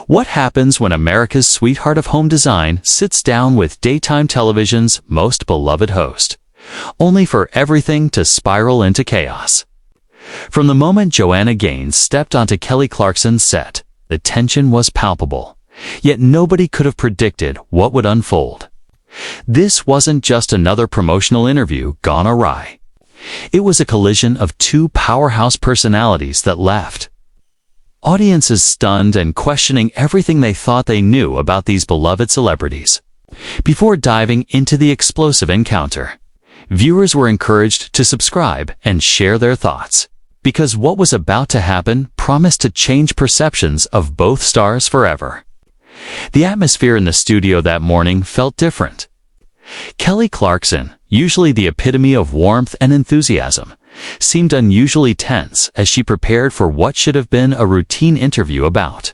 What happens when America's sweetheart of home design sits down with daytime television's most beloved host, only for everything to spiral into chaos? From the moment Joanna Gaines stepped onto Kelly Clarkson's set, the tension was palpable, yet nobody could have predicted what would unfold. This wasn't just another promotional interview gone awry. It was a collision of two powerhouse personalities that left audiences stunned and questioning everything they thought they knew about these beloved celebrities. Before diving into the explosive encounter, viewers were encouraged to subscribe and share their thoughts, because what was about to happen promised to change perceptions of both stars forever. The atmosphere in the studio that morning felt different. Kelly Clarkson, usually the epitome of warmth and enthusiasm, seemed unusually tense as she prepared for what should have been a routine interview about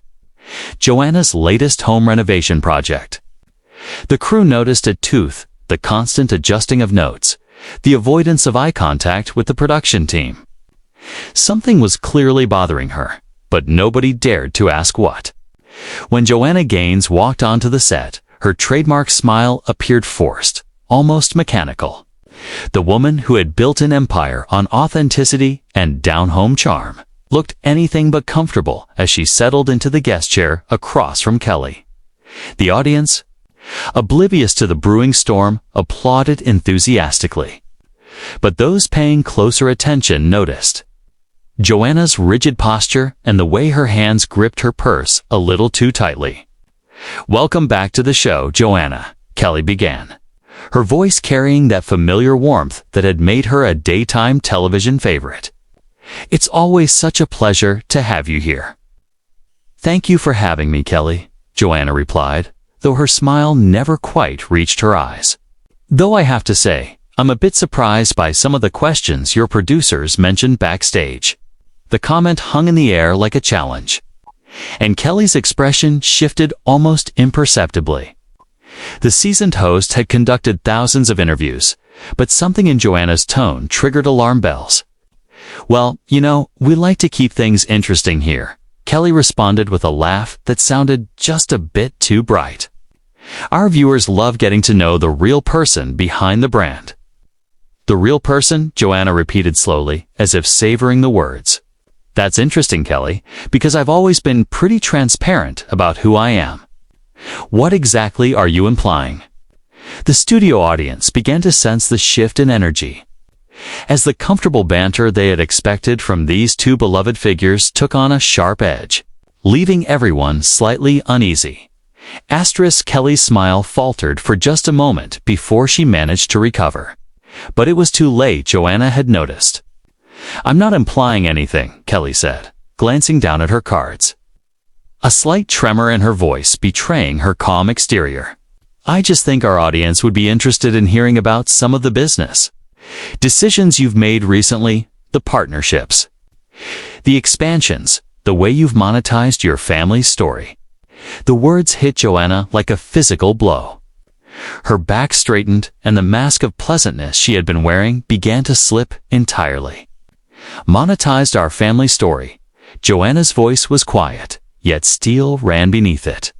Joanna's latest home renovation project. The crew noticed a tooth, the constant adjusting of notes, the avoidance of eye contact with the production team. Something was clearly bothering her, but nobody dared to ask what. When Joanna Gaines walked onto the set, her trademark smile appeared forced, almost mechanical. The woman who had built an empire on authenticity and down-home charm looked anything but comfortable as she settled into the guest chair across from Kelly. The audience, oblivious to the brewing storm, applauded enthusiastically. But those paying closer attention noticed Joanna's rigid posture and the way her hands gripped her purse a little too tightly. "Welcome back to the show, Joanna," Kelly began, her voice carrying that familiar warmth that had made her a daytime television favorite. "It's always such a pleasure to have you here." "Thank you for having me, Kelly," Joanna replied, though her smile never quite reached her eyes. "Though I have to say, I'm a bit surprised by some of the questions your producers mentioned backstage." The comment hung in the air like a challenge, and Kelly's expression shifted almost imperceptibly. The seasoned host had conducted thousands of interviews, but something in Joanna's tone triggered alarm bells. "Well, we like to keep things interesting here," Kelly responded with a laugh that sounded just a bit too bright. "Our viewers love getting to know the real person behind the brand." "The real person?" Joanna repeated slowly, as if savoring the words. "That's interesting, Kelly, because I've always been pretty transparent about who I am." "What exactly are you implying?" The studio audience began to sense the shift in energy, as the comfortable banter they had expected from these two beloved figures took on a sharp edge, leaving everyone slightly uneasy. Kelly's smile faltered for just a moment before she managed to recover. But it was too late. Joanna had noticed. "I'm not implying anything," Kelly said, glancing down at her cards, a slight tremor in her voice betraying her calm exterior. "I just think our audience would be interested in hearing about some of the business decisions you've made recently, the partnerships, the expansions, the way you've monetized your family's story." The words hit Joanna like a physical blow. Her back straightened, and the mask of pleasantness she had been wearing began to slip entirely. "Monetized our family story." Joanna's voice was quiet, yet steel ran beneath it.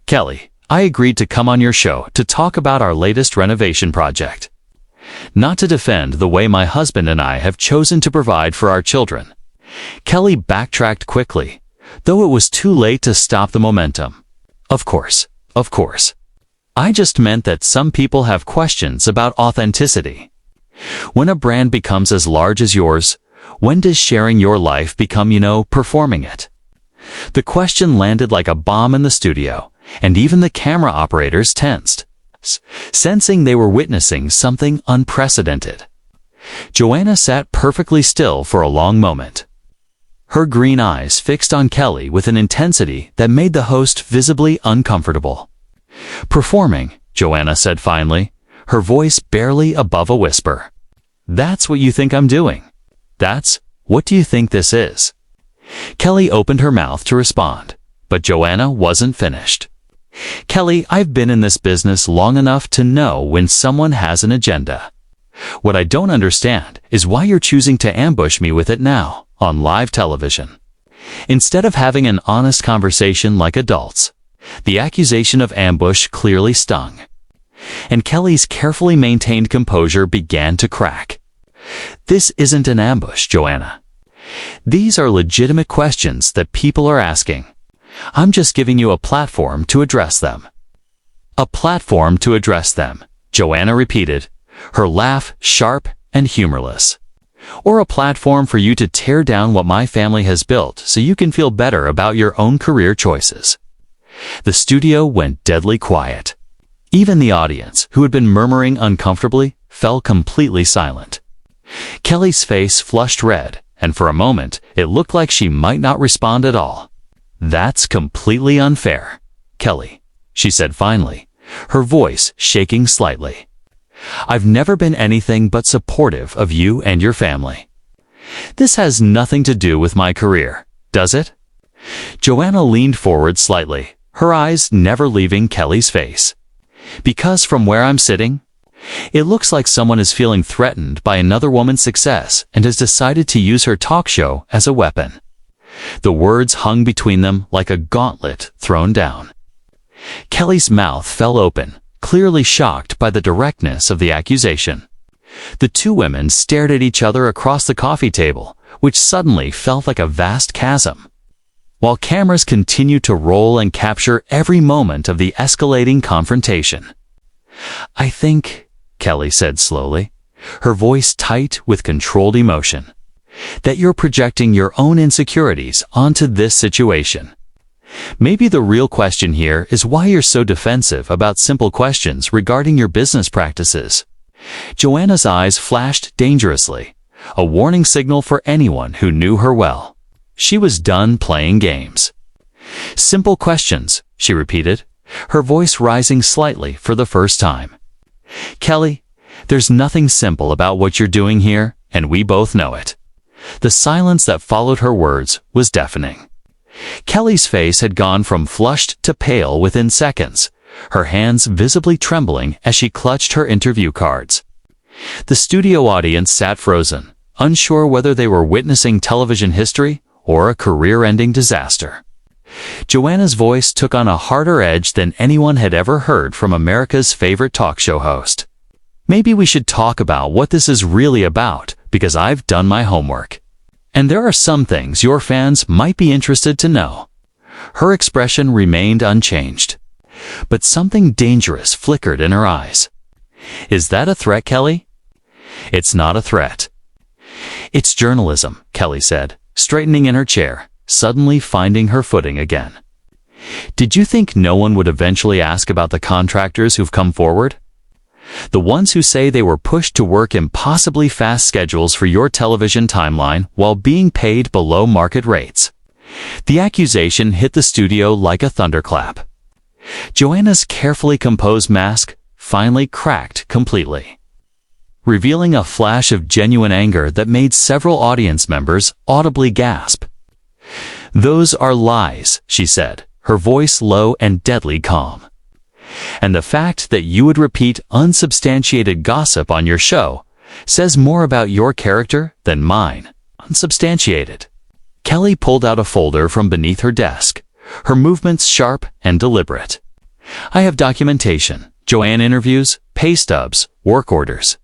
"Kelly, I agreed to come on your show to talk about our latest renovation project. Not to defend the way my husband and I have chosen to provide for our children." Kelly backtracked quickly, though it was too late to stop the momentum. Of course. I just meant that some people have questions about authenticity. When a brand becomes as large as yours, when does sharing your life become, performing it?" The question landed like a bomb in the studio, and even the camera operators tensed, sensing they were witnessing something unprecedented. Joanna sat perfectly still for a long moment, her green eyes fixed on Kelly with an intensity that made the host visibly uncomfortable. "Performing," Joanna said finally, her voice barely above a whisper. "That's what you think I'm doing? What do you think this is?" Kelly opened her mouth to respond, but Joanna wasn't finished. "Kelly, I've been in this business long enough to know when someone has an agenda. What I don't understand is why you're choosing to ambush me with it now, on live television." Instead of having an honest conversation like adults, the accusation of ambush clearly stung. And Kelly's carefully maintained composure began to crack. This isn't an ambush, Joanna. These are legitimate questions that people are asking. I'm just giving you a platform to address them. A platform to address them, Joanna repeated, her laugh sharp and humorless. Or a platform for you to tear down what my family has built so you can feel better about your own career choices. The studio went deadly quiet. Even the audience, who had been murmuring uncomfortably, fell completely silent. Kelly's face flushed red, and for a moment, it looked like she might not respond at all. "That's completely unfair, Kelly," she said finally, her voice shaking slightly. "I've never been anything but supportive of you and your family. This has nothing to do with my career, does it?" Joanna leaned forward slightly, her eyes never leaving Kelly's face. "Because from where I'm sitting, it looks like someone is feeling threatened by another woman's success and has decided to use her talk show as a weapon." The words hung between them like a gauntlet thrown down. Kelly's mouth fell open, clearly shocked by the directness of the accusation. The two women stared at each other across the coffee table, which suddenly felt like a vast chasm. While cameras continued to roll and capture every moment of the escalating confrontation. "I think," Kelly said slowly, her voice tight with controlled emotion, "that you're projecting your own insecurities onto this situation. Maybe the real question here is why you're so defensive about simple questions regarding your business practices." Joanna's eyes flashed dangerously, a warning signal for anyone who knew her well. She was done playing games. "Simple questions," she repeated, her voice rising slightly for the first time. "Kelly, there's nothing simple about what you're doing here, and we both know it." The silence that followed her words was deafening. Kelly's face had gone from flushed to pale within seconds, her hands visibly trembling as she clutched her interview cards. The studio audience sat frozen, unsure whether they were witnessing television history or a career-ending disaster. Joanna's voice took on a harder edge than anyone had ever heard from America's favorite talk show host. "Maybe we should talk about what this is really about, because I've done my homework. And there are some things your fans might be interested to know." Her expression remained unchanged, but something dangerous flickered in her eyes. "Is that a threat, Kelly?" "It's not a threat. It's journalism," Kelly said, straightening in her chair, suddenly finding her footing again. "Did you think no one would eventually ask about the contractors who've come forward? The ones who say they were pushed to work impossibly fast schedules for your television timeline while being paid below market rates." The accusation hit the studio like a thunderclap. Joanna's carefully composed mask finally cracked completely, revealing a flash of genuine anger that made several audience members audibly gasp. "Those are lies," she said, her voice low and deadly calm. "And the fact that you would repeat unsubstantiated gossip on your show says more about your character than mine." Unsubstantiated. Kelly pulled out a folder from beneath her desk, her movements sharp and deliberate. "I have documentation, Joanna interviews, pay stubs, work orders.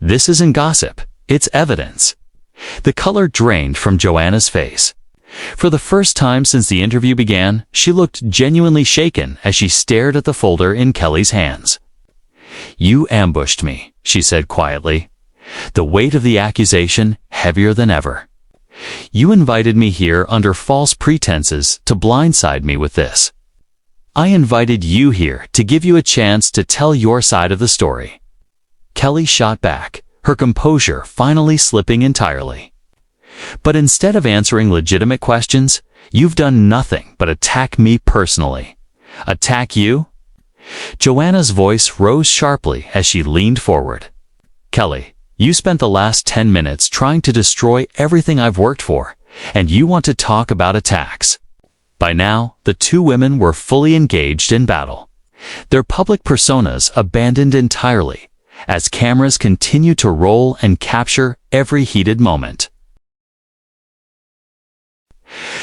This isn't gossip, it's evidence." The color drained from Joanna's face. For the first time since the interview began, she looked genuinely shaken as she stared at the folder in Kelly's hands. "You ambushed me," she said quietly, the weight of the accusation heavier than ever. "You invited me here under false pretenses to blindside me with this. I invited you here to give you a chance to tell your side of the story." Kelly shot back, her composure finally slipping entirely. "But instead of answering legitimate questions, you've done nothing but attack me personally." "Attack you?" Joanna's voice rose sharply as she leaned forward. "Kelly, you spent the last 10 minutes trying to destroy everything I've worked for, and you want to talk about attacks." By now, the two women were fully engaged in battle, their public personas abandoned entirely, as cameras continued to roll and capture every heated moment.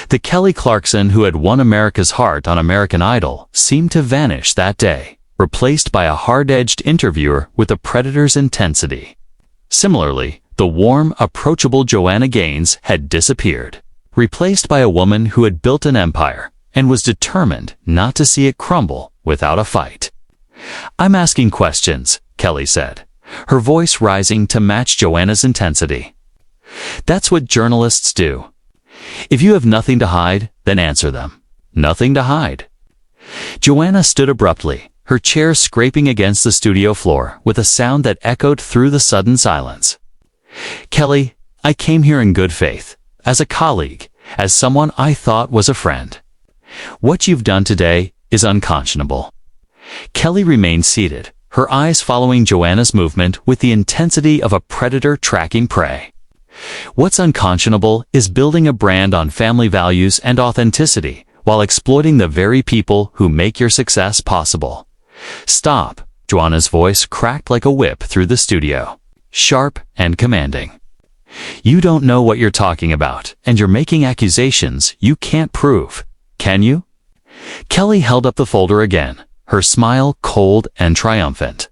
The Kelly Clarkson who had won America's heart on American Idol seemed to vanish that day, replaced by a hard-edged interviewer with a predator's intensity. Similarly, the warm, approachable Joanna Gaines had disappeared, replaced by a woman who had built an empire and was determined not to see it crumble without a fight. "I'm asking questions," Kelly said, her voice rising to match Joanna's intensity. "That's what journalists do. If you have nothing to hide, then answer them. Nothing to hide." Joanna stood abruptly, her chair scraping against the studio floor with a sound that echoed through the sudden silence. "Kelly, I came here in good faith, as a colleague, as someone I thought was a friend. What you've done today is unconscionable." Kelly remained seated, her eyes following Joanna's movement with the intensity of a predator tracking prey. "What's unconscionable is building a brand on family values and authenticity while exploiting the very people who make your success possible." "Stop," Joanna's voice cracked like a whip through the studio, sharp and commanding. "You don't know what you're talking about, and you're making accusations you can't prove, can you?" Kelly held up the folder again, her smile cold and triumphant.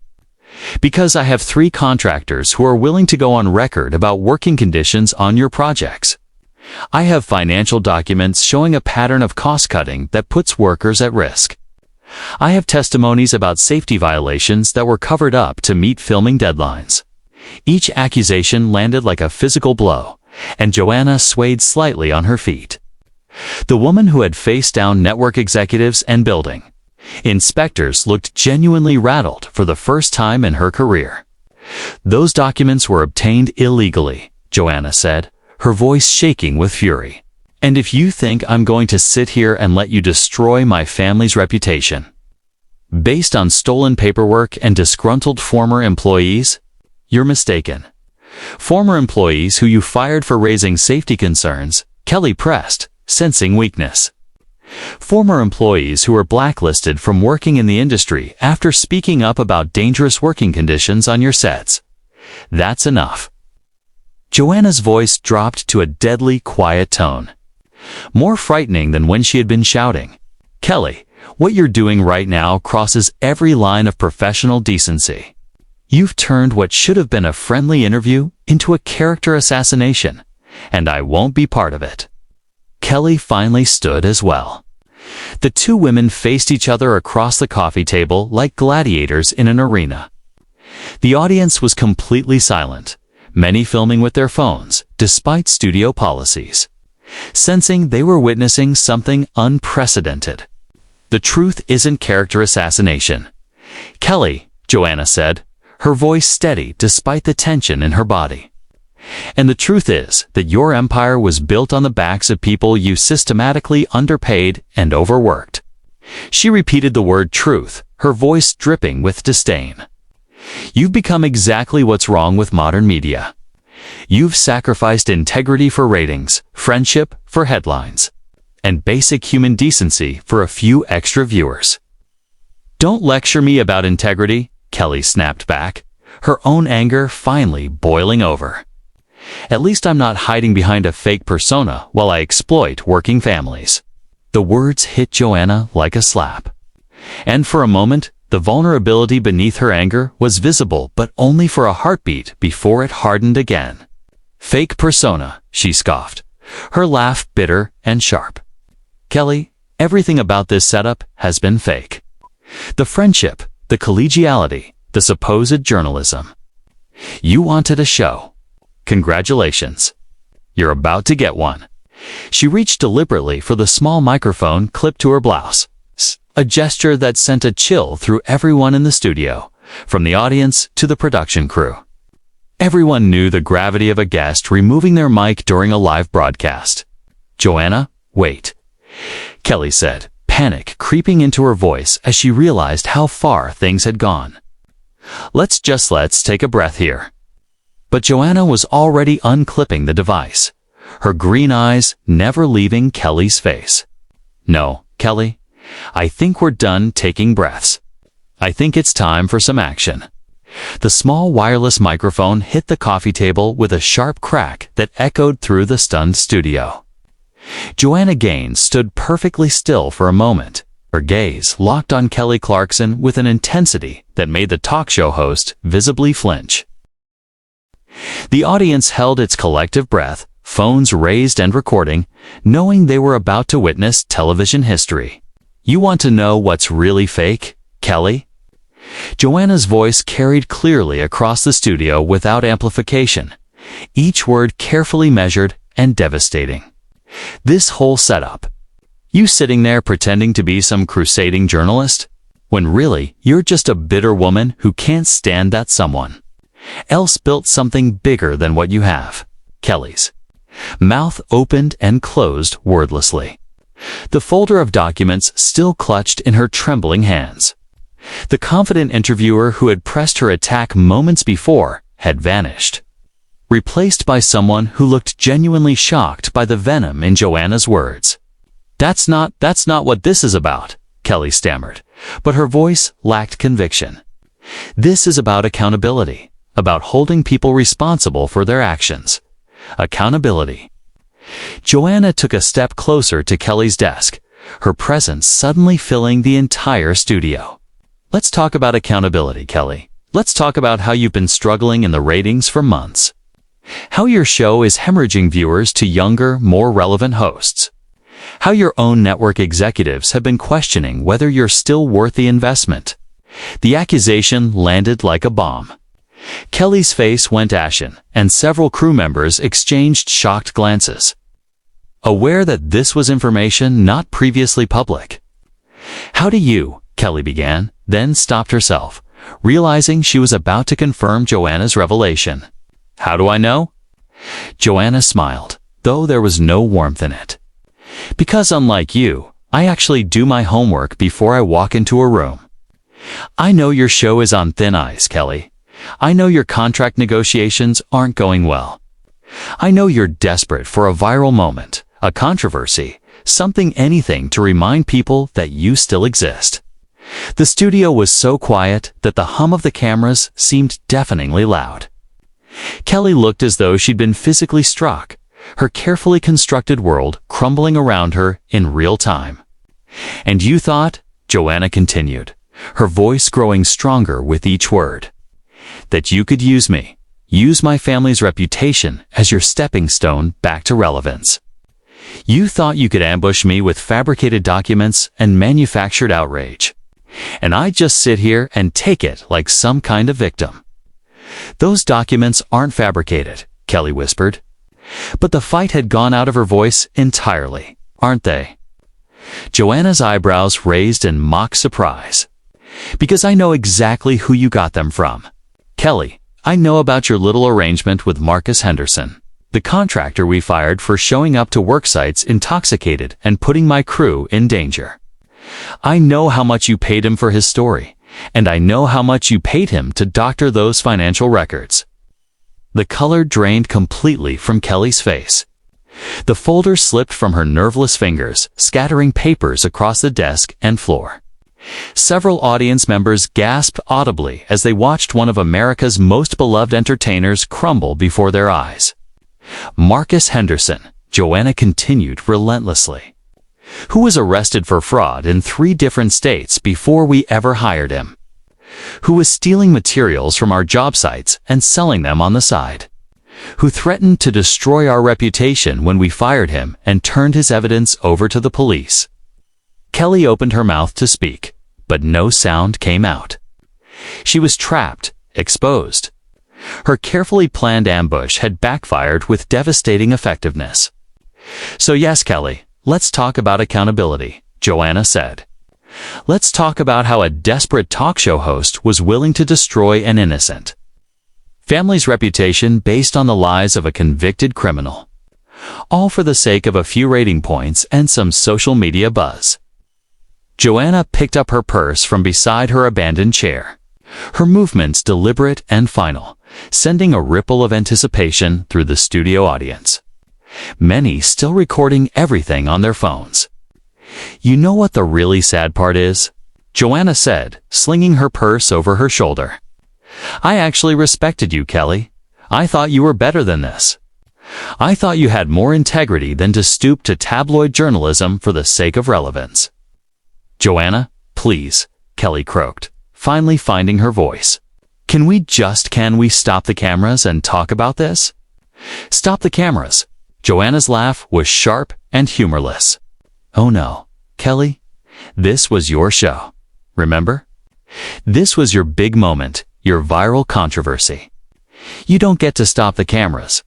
"Because I have 3 contractors who are willing to go on record about working conditions on your projects. I have financial documents showing a pattern of cost-cutting that puts workers at risk. I have testimonies about safety violations that were covered up to meet filming deadlines." Each accusation landed like a physical blow, and Joanna swayed slightly on her feet. The woman who had faced down network executives and building inspectors looked genuinely rattled for the first time in her career. "Those documents were obtained illegally," Joanna said, her voice shaking with fury. "And if you think I'm going to sit here and let you destroy my family's reputation based on stolen paperwork and disgruntled former employees, you're mistaken." "Former employees who you fired for raising safety concerns," Kelly pressed, sensing weakness. "Former employees who were blacklisted from working in the industry after speaking up about dangerous working conditions on your sets. That's enough." Joanna's voice dropped to a deadly quiet tone, more frightening than when she had been shouting. "Kelly, what you're doing right now crosses every line of professional decency. You've turned what should have been a friendly interview into a character assassination, and I won't be part of it." Kelly finally stood as well. The 2 women faced each other across the coffee table like gladiators in an arena. The audience was completely silent, many filming with their phones, despite studio policies, sensing they were witnessing something unprecedented. "The truth isn't character assassination, Kelly," Joanna said, her voice steady despite the tension in her body. "And the truth is that your empire was built on the backs of people you systematically underpaid and overworked." She repeated the word truth, her voice dripping with disdain. "You've become exactly what's wrong with modern media. You've sacrificed integrity for ratings, friendship for headlines, and basic human decency for a few extra viewers." "Don't lecture me about integrity," Kelly snapped back, her own anger finally boiling over. "At least I'm not hiding behind a fake persona while I exploit working families." The words hit Joanna like a slap. And for a moment, the vulnerability beneath her anger was visible but only for a heartbeat before it hardened again. "Fake persona," she scoffed, her laugh bitter and sharp. "Kelly, everything about this setup has been fake. The friendship, the collegiality, the supposed journalism. You wanted a show. Congratulations. You're about to get one." She reached deliberately for the small microphone clipped to her blouse, a gesture that sent a chill through everyone in the studio, from the audience to the production crew. Everyone knew the gravity of a guest removing their mic during a live broadcast. "Joanna, wait," Kelly said, panic creeping into her voice as she realized how far things had gone. Let's take a breath here." But Joanna was already unclipping the device, her green eyes never leaving Kelly's face. "No, Kelly, I think we're done taking breaths. I think it's time for some action." The small wireless microphone hit the coffee table with a sharp crack that echoed through the stunned studio. Joanna Gaines stood perfectly still for a moment, her gaze locked on Kelly Clarkson with an intensity that made the talk show host visibly flinch. The audience held its collective breath, phones raised and recording, knowing they were about to witness television history. "You want to know what's really fake, Kelly?" Joanna's voice carried clearly across the studio without amplification, each word carefully measured and devastating. "This whole setup. You sitting there pretending to be some crusading journalist, when really you're just a bitter woman who can't stand that someone else built something bigger than what you have." Kelly's mouth opened and closed wordlessly, the folder of documents still clutched in her trembling hands. The confident interviewer who had pressed her attack moments before had vanished, replaced by someone who looked genuinely shocked by the venom in Joanna's words. That's not what this is about," Kelly stammered, but her voice lacked conviction. "This is about accountability, about holding people responsible for their actions. Accountability." Joanna took a step closer to Kelly's desk, her presence suddenly filling the entire studio. "Let's talk about accountability, Kelly. Let's talk about how you've been struggling in the ratings for months. How your show is hemorrhaging viewers to younger, more relevant hosts. How your own network executives have been questioning whether you're still worth the investment." The accusation landed like a bomb. Kelly's face went ashen, and several crew members exchanged shocked glances, aware that this was information not previously public. "How do you," Kelly began, then stopped herself, realizing she was about to confirm Joanna's revelation. "How do I know?" Joanna smiled, though there was no warmth in it. "Because unlike you, I actually do my homework before I walk into a room. I know your show is on thin ice, Kelly. I know your contract negotiations aren't going well. I know you're desperate for a viral moment, a controversy, anything to remind people that you still exist." The studio was so quiet that the hum of the cameras seemed deafeningly loud. Kelly looked as though she'd been physically struck, her carefully constructed world crumbling around her in real time. "And you thought," Joanna continued, her voice growing stronger with each word, "that you could use me, use my family's reputation as your stepping stone back to relevance. You thought you could ambush me with fabricated documents and manufactured outrage, and I'd just sit here and take it like some kind of victim." "Those documents aren't fabricated," Kelly whispered. But the fight had gone out of her voice entirely, "Aren't they?" Joanna's eyebrows raised in mock surprise. "Because I know exactly who you got them from. Kelly, I know about your little arrangement with Marcus Henderson, the contractor we fired for showing up to work sites intoxicated and putting my crew in danger. I know how much you paid him for his story, and I know how much you paid him to doctor those financial records." The color drained completely from Kelly's face. The folder slipped from her nerveless fingers, scattering papers across the desk and floor. Several audience members gasped audibly as they watched one of America's most beloved entertainers crumble before their eyes. "Marcus Henderson," Joanna continued relentlessly, "who was arrested for fraud in 3 different states before we ever hired him. Who was stealing materials from our job sites and selling them on the side. Who threatened to destroy our reputation when we fired him and turned his evidence over to the police." Kelly opened her mouth to speak, but no sound came out. She was trapped, exposed. Her carefully planned ambush had backfired with devastating effectiveness. "So yes, Kelly, let's talk about accountability," Joanna said. "Let's talk about how a desperate talk show host was willing to destroy an innocent family's reputation based on the lies of a convicted criminal. All for the sake of a few rating points and some social media buzz." Joanna picked up her purse from beside her abandoned chair, her movements deliberate and final, sending a ripple of anticipation through the studio audience, many still recording everything on their phones. "You know what the really sad part is?" Joanna said, slinging her purse over her shoulder. "I actually respected you, Kelly. I thought you were better than this. I thought you had more integrity than to stoop to tabloid journalism for the sake of relevance." "Joanna, please," Kelly croaked, finally finding her voice. Can we stop the cameras and talk about this?" "Stop the cameras." Joanna's laugh was sharp and humorless. "Oh no, Kelly, this was your show. Remember? This was your big moment, your viral controversy. You don't get to stop the cameras."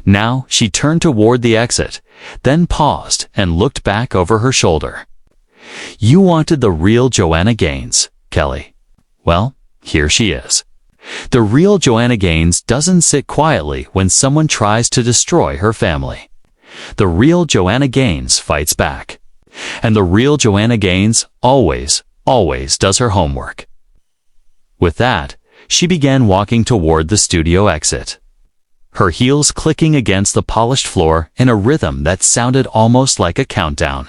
Now she turned toward the exit, then paused and looked back over her shoulder. "You wanted the real Joanna Gaines, Kelly. Well, here she is. The real Joanna Gaines doesn't sit quietly when someone tries to destroy her family. The real Joanna Gaines fights back. And the real Joanna Gaines always does her homework." With that, she began walking toward the studio exit, her heels clicking against the polished floor in a rhythm that sounded almost like a countdown.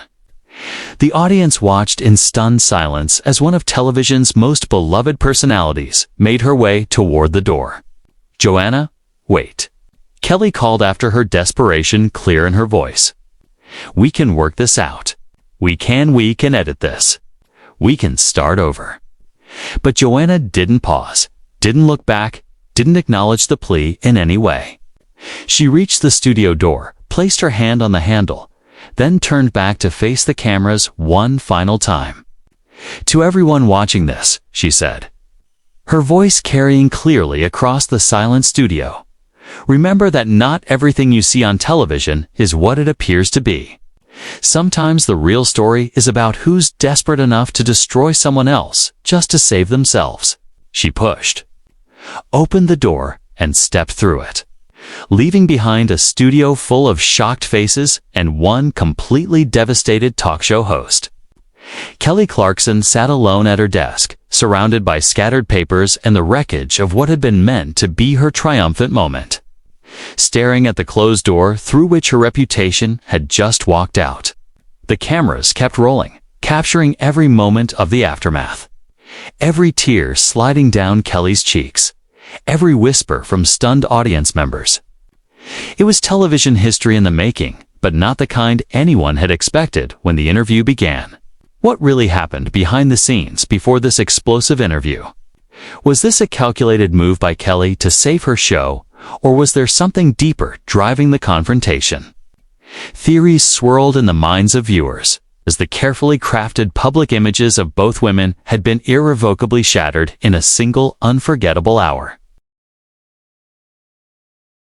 The audience watched in stunned silence as one of television's most beloved personalities made her way toward the door. "Joanna, wait." Kelly called after her, desperation clear in her voice. "We can work this out. We can edit this. We can start over." But Joanna didn't pause, didn't look back, didn't acknowledge the plea in any way. She reached the studio door, placed her hand on the handle, then turned back to face the cameras one final time. "To everyone watching this," she said, her voice carrying clearly across the silent studio, "remember that not everything you see on television is what it appears to be. Sometimes the real story is about who's desperate enough to destroy someone else just to save themselves." She pushed, opened the door, and stepped through it, leaving behind a studio full of shocked faces and one completely devastated talk show host. Kelly Clarkson sat alone at her desk, surrounded by scattered papers and the wreckage of what had been meant to be her triumphant moment. Staring at the closed door through which her reputation had just walked out. The cameras kept rolling, capturing every moment of the aftermath. Every tear sliding down Kelly's cheeks, every whisper from stunned audience members. It was television history in the making, but not the kind anyone had expected when the interview began. What really happened behind the scenes before this explosive interview? Was this a calculated move by Kelly to save her show, or was there something deeper driving the confrontation? Theories swirled in the minds of viewers, as the carefully crafted public images of both women had been irrevocably shattered in a single unforgettable hour.